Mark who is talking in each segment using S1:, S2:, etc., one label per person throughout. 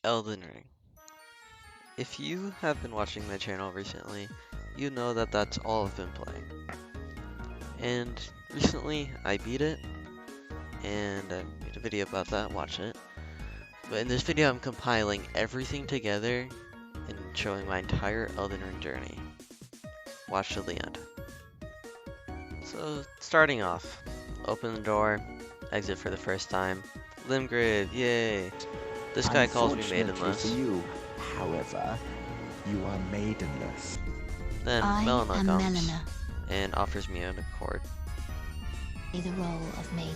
S1: Elden Ring. If you have been watching my channel recently, you know that that's all I've been playing. And recently I beat it, and I made a video about that, watch it. But in this video I'm compiling everything together and showing my entire Elden Ring journey. Watch till the end. So starting off, open the door, exit for the first time. Limgrave, yay! This guy calls me
S2: Unfortunately
S1: maidenless.
S2: for you, however, you are maidenless.
S1: Then
S3: I
S1: Melina
S3: am
S1: comes
S3: Melina,
S1: and offers me an accord.
S3: the role of maiden.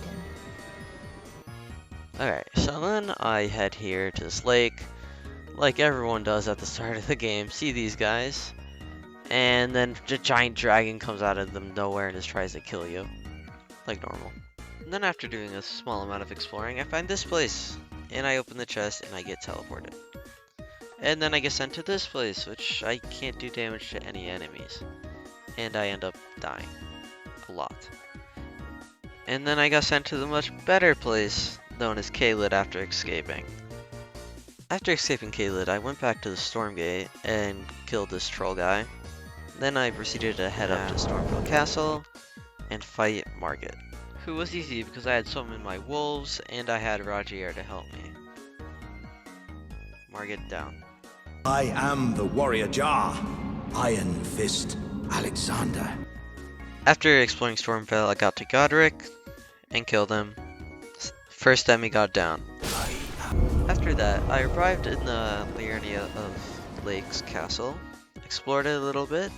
S1: Alright, so then I head here to this lake, like everyone does at the start of the game. See these guys, and then a giant dragon comes out of them nowhere and just tries to kill you, like normal. And then after doing a small amount of exploring, I find this place, and I open the chest and I get teleported. And then I get sent to this place, which I can't do damage to any enemies, and I end up dying a lot. And then I got sent to the much better place, known as Caelid, after escaping. After escaping Caelid, I went back to the Stormgate and killed this troll guy. Then I proceeded to head up to Stormfield Castle and fight Margit, who was easy because I had summoned my wolves and I had Rogier to help me. Margit down.
S4: I am the warrior Jar, Iron Fist Alexander.
S1: After exploring Stormfell, I got to Godric and killed him. First demigod down. After that, I arrived in the Liurnia of Lake's castle, explored it a little bit,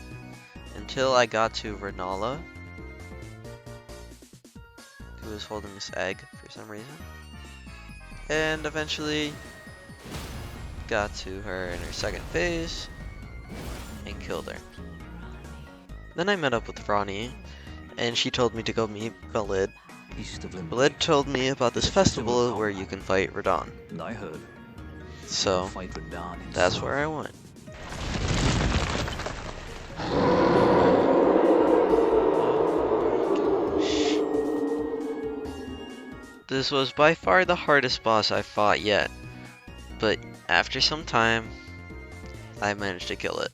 S1: until I got to Renala, who was holding this egg for some reason, and eventually got to her in her second phase, and killed her. Then I met up with Ronnie, and she told me to go meet Belid. Belid told me about this festival where you can fight Radahn.
S5: I heard.
S1: So, that's where I went. This was by far the hardest boss I've fought yet, but after some time, I managed to kill it.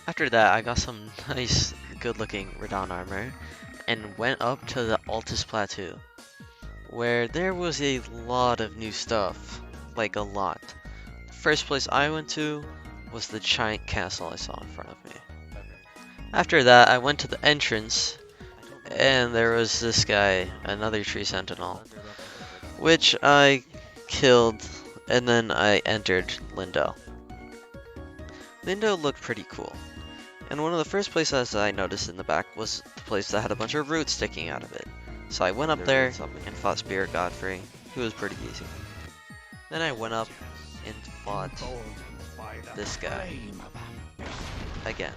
S1: After that, I got some nice, good-looking Radahn armor, and went up to the Altus Plateau, where there was a lot of new stuff, like a lot. The first place I went to was the giant castle I saw in front of me. After that, I went to the entrance, and there was this guy, another tree sentinel, which I killed, and then I entered Lindell. Lindell looked pretty cool, and one of the first places I noticed in the back was the place that had a bunch of roots sticking out of it. So I went up there and fought Spirit Godfrey, who was pretty easy. Then I went up and fought this guy again.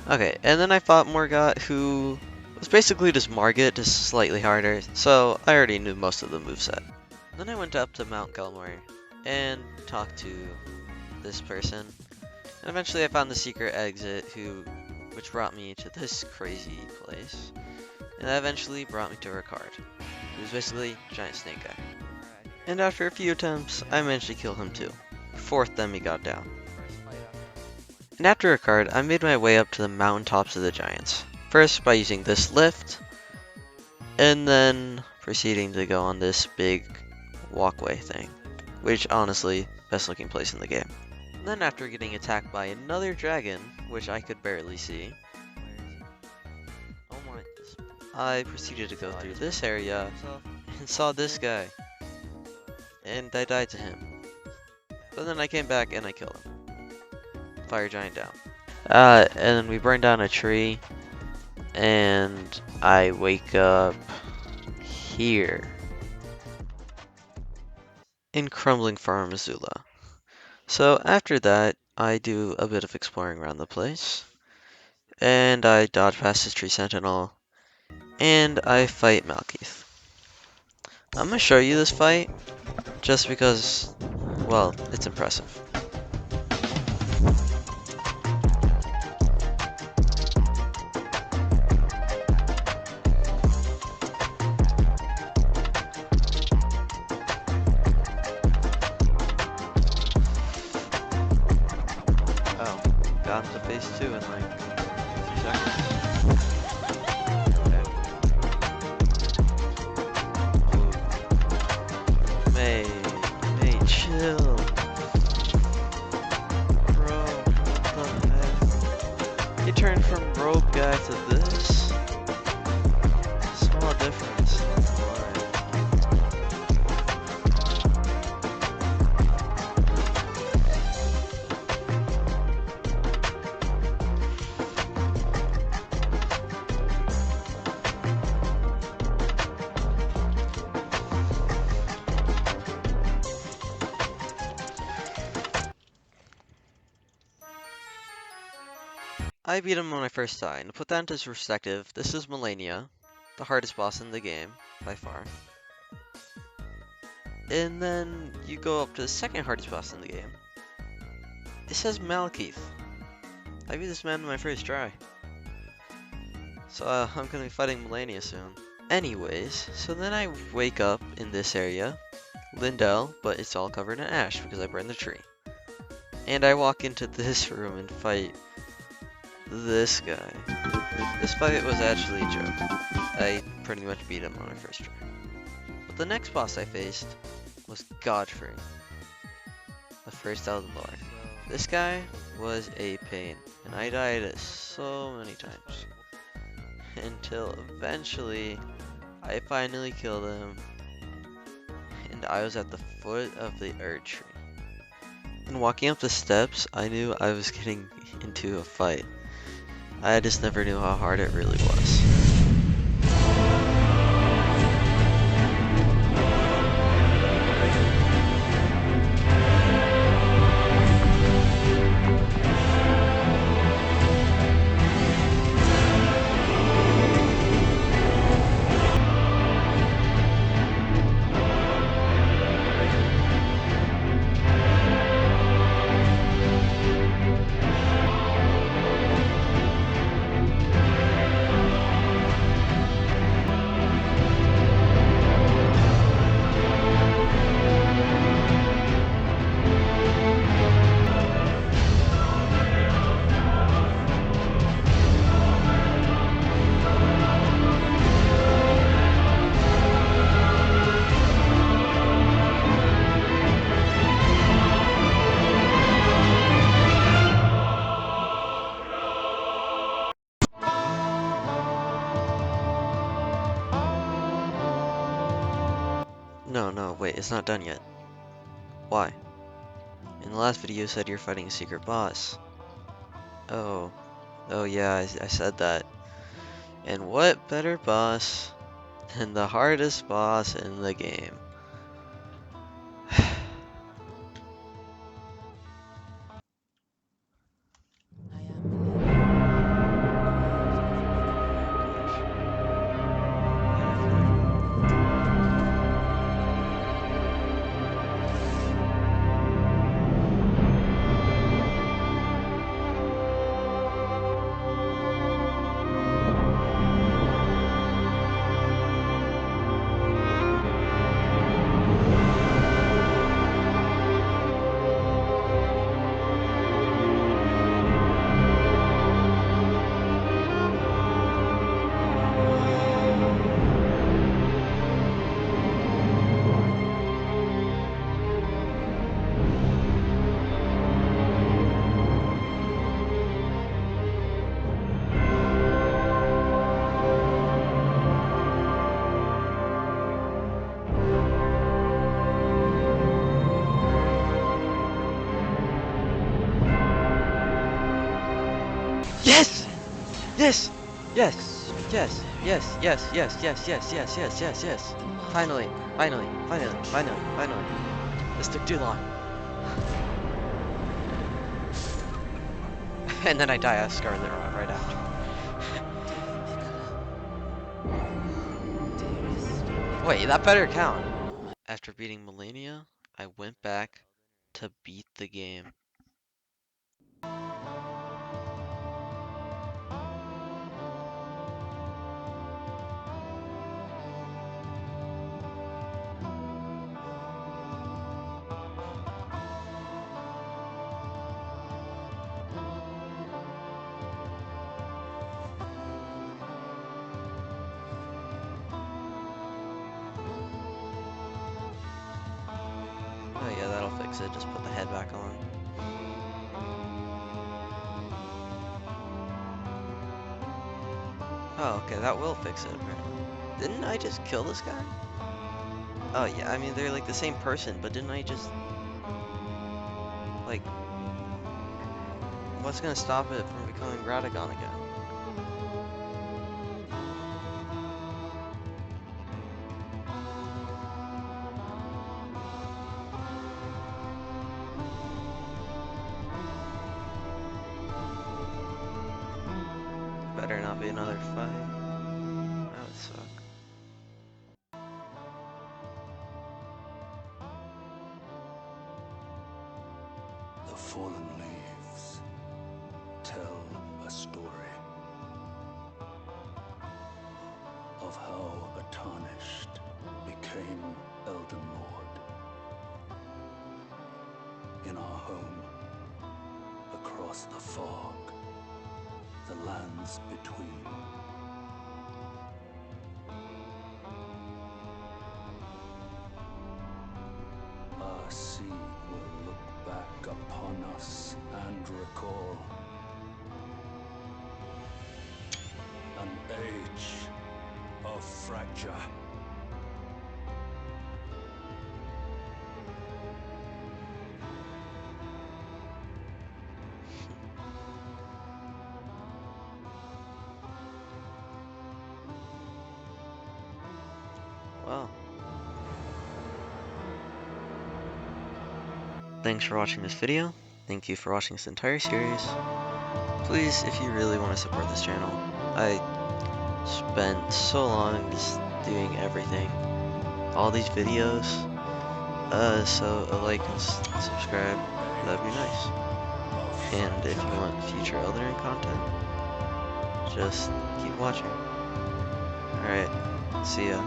S1: Okay, and then I fought Morgott, who was basically just Margit, just slightly harder, so I already knew most of the moveset. Then I went up to Mount Gelmor and talked to this person, and eventually I found the secret exit, which brought me to this crazy place, and that eventually brought me to Ricard, who was basically a giant snake guy. And after a few attempts, I managed to kill him too. Fourth demigod down. And after Ricard, I made my way up to the mountaintops of the giants. First by using this lift, and then proceeding to go on this big walkway thing, which honestly, best looking place in the game. And then after getting attacked by another dragon, which I could barely see, I proceeded to go through this area and saw this guy, and I died to him. But then I came back and I killed him. Fire giant down. And then we burned down a tree, and I wake up here in crumbling Farm Missoula. So after that, I do a bit of exploring around the place, and I dodge past this tree sentinel, and I fight Malkeith. I'm gonna show you this fight, just because, well, it's impressive. phase 2 in like 2 seconds. Okay. Oh. May, chill. Bro, what the heck? You turned from rogue guy to this? Small difference. Alright. I beat him when I first died. And to put that into perspective, this is Melania, the hardest boss in the game, by far. And then you go up to the second hardest boss in the game. It says Malekith. I beat this man in my first try. So I'm gonna be fighting Melania soon. Anyways, so then I wake up in this area, Lindell, but it's all covered in ash because I burned the tree. And I walk into this room and fight this guy. This fight was actually a joke. I pretty much beat him on my first try. But the next boss I faced was Godfrey, the first Elden Lord. This guy was a pain, and I died so many times. Until eventually, I finally killed him, and I was at the foot of the Erd tree. And walking up the steps, I knew I was getting into a fight. I just never knew how hard it really was. No, wait, it's not done yet. Why? In the last video you said you're fighting a secret boss. Oh yeah, I said that. And what better boss than the hardest boss in the game? Yes! Yes! Yes! Yes! Yes! Yes! Yes! Yes! Yes! Yes! Yes! Yes! Yes! Finally! Finally! Finally! Finally! Finally! This took too long. And then I die of Scarlet Rot right after. Wait, that better count. After beating Melania, I went back to beat the game. fix it, just put the head back on. Oh, okay, that will fix it apparently. Didn't I just kill this guy? Oh yeah, I mean they're like the same person, but didn't I just like what's gonna stop it from becoming Radagon again? Better not be another fight. That would suck.
S4: The fallen leaves tell a story of how a tarnished became Elden Lord. In our home, across the fog, the lands between. Our seed will look back upon us and recall an age of fracture.
S1: Well, thanks for watching this video. Thank you for watching this entire series. Please, if you really want to support this channel, I spent so long just doing everything, all these videos, so a like and subscribe, that'd be nice. And if you want future Elden Ring content, just keep watching. Alright, see ya.